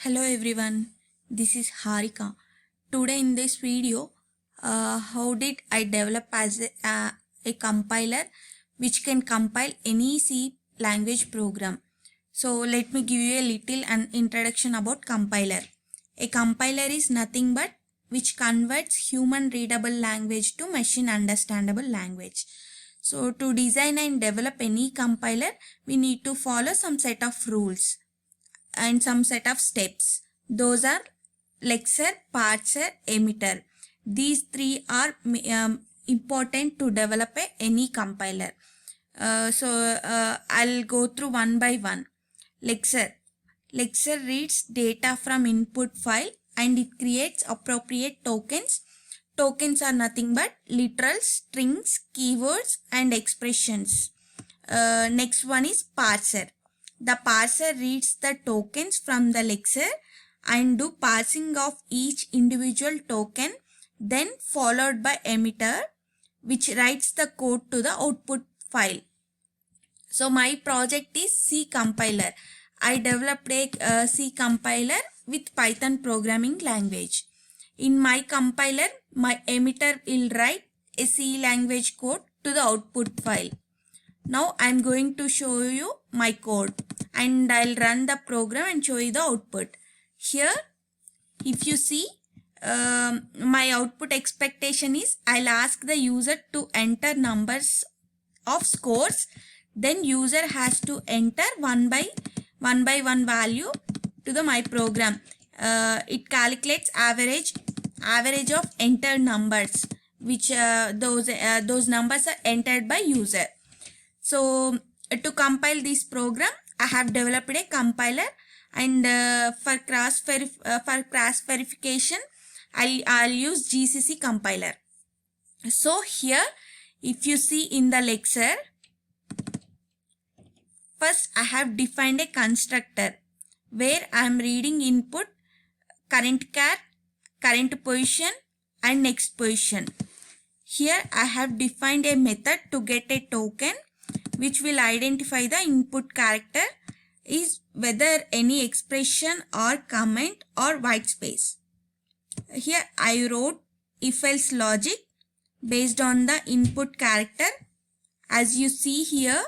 Hello everyone, this is Harika. Today in this video, how did I develop as a compiler which can compile any C language program. So let me give you a little an introduction about compiler. A compiler is nothing but which converts human readable language to machine understandable language. So to design and develop any compiler, we need to follow some set of rules and some set of steps. Those are Lexer, Parser, Emitter. These three are important to develop any compiler. I'll go through one by one. Lexer. Lexer reads data from input file and it creates appropriate tokens. Tokens are nothing but literal strings, keywords and expressions. Next one is parser. The parser reads the tokens from the Lexer and do parsing of each individual token, then followed by emitter, which writes the code to the output file. So my project is C compiler. I developed a C compiler with Python programming language. In my compiler, my emitter will write a C language code to the output file. Now I am going to show you my code and I'll run the program and show you the output. Here, if you see, my output expectation is I'll ask the user to enter numbers of scores. Then user has to enter one by one value to my program. It calculates average of entered numbers, which those numbers are entered by user. So to compile this program, I have developed a compiler, and for cross verification, I'll use GCC compiler. So here, if you see in the Lexer, first I have defined a constructor where I am reading input, current char, current position and next position. Here I have defined a method to get a token which will identify the input character is whether any expression or comment or white space. Here I wrote if-else logic based on the input character as you see here,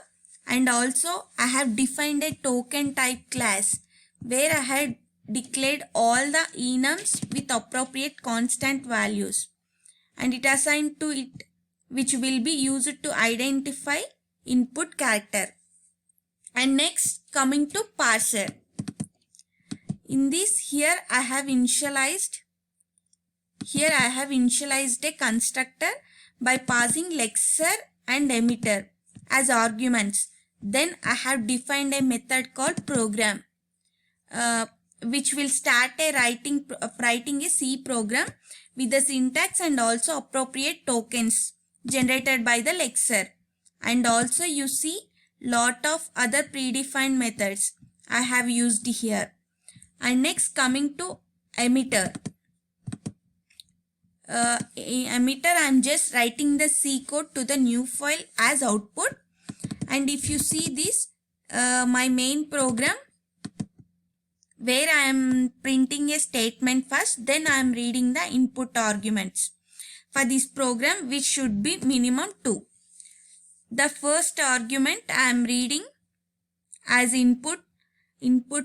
and also I have defined a token type class where I had declared all the enums with appropriate constant values and it assigned to it which will be used to identify input character. And next, coming to parser. In this, here I have initialized a constructor by passing Lexer and emitter as arguments. Then I have defined a method called program, which will start writing a C program with the syntax and also appropriate tokens generated by the Lexer. And also you see lot of other predefined methods I have used here. And next, coming to emitter. Emitter, I am just writing the C code to the new file as output. And if you see this, my main program where I am printing a statement first, then I am reading the input arguments for this program, which should be minimum 2. The first argument I am reading as input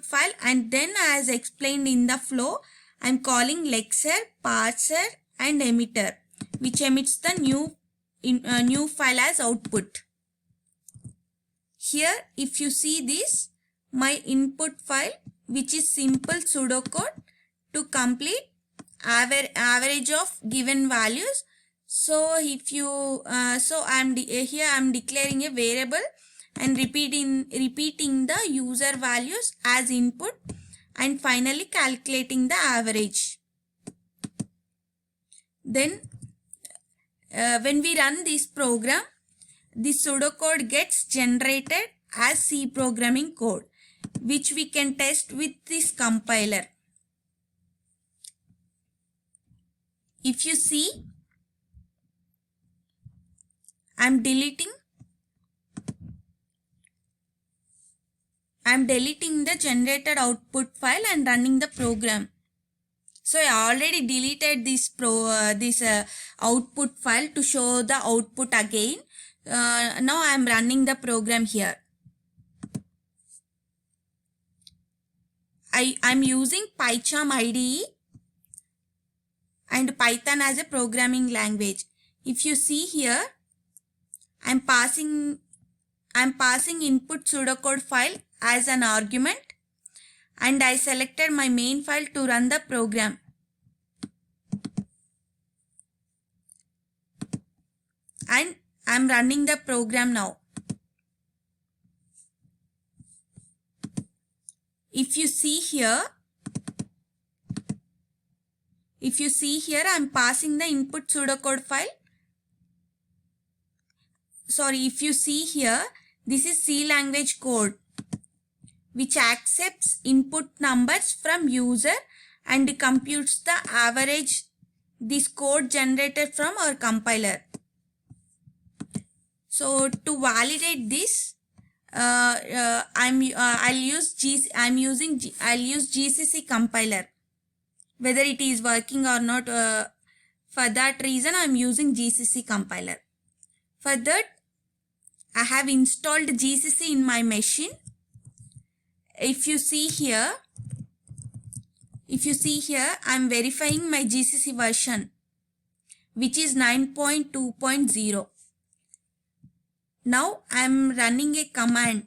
file, and then as explained in the flow, I am calling Lexer, Parser and Emitter, which emits the new file as output. Here, if you see this, my input file, which is simple pseudocode to complete average of given values. So if you here I am declaring a variable and repeating the user values as input and finally calculating the average. Then when we run this program, the pseudocode gets generated as C programming code, which we can test with this compiler. If you see, I I am deleting the generated output file and running the program. So I already deleted this output file to show the output again. Now I am running the program here. I'm using PyCharm IDE and Python as a programming language. If you see here, I'm passing input pseudocode file as an argument, and I selected my main file to run the program. And I'm running the program now. If you see here, I'm passing the input pseudocode file. Sorry, if you see here, this is C language code which accepts input numbers from user and computes the average, this code generated from our compiler. So to validate this, I'll use GCC compiler. Whether it is working or not, for that reason I'm using GCC compiler. For that, I have installed GCC in my machine. If you see here, I'm verifying my GCC version, which is 9.2.0. Now I'm running a command.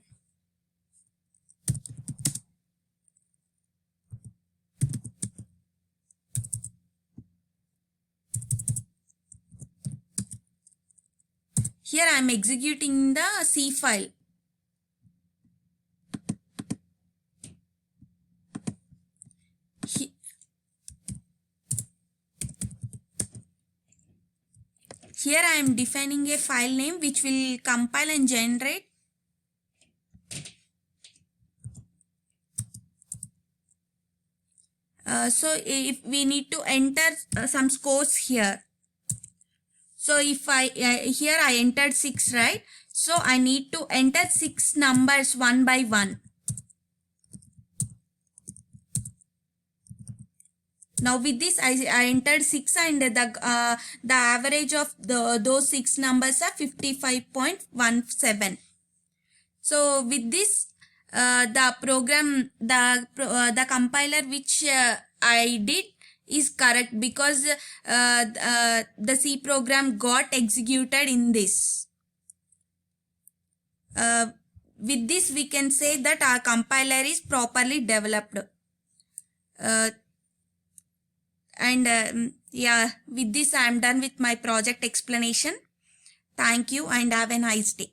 Here I am executing the C file. Here I am defining a file name which will compile and generate. So if we need to enter some scores here. So if here I entered 6, right? So I need to enter 6 numbers one by one. Now with this I entered 6 and the average of those 6 numbers are 55.17. So with this the compiler which I did is correct, because the C program got executed in this. With this we can say that our compiler is properly developed. Yeah, with this I am done with my project explanation. Thank you and have a nice day.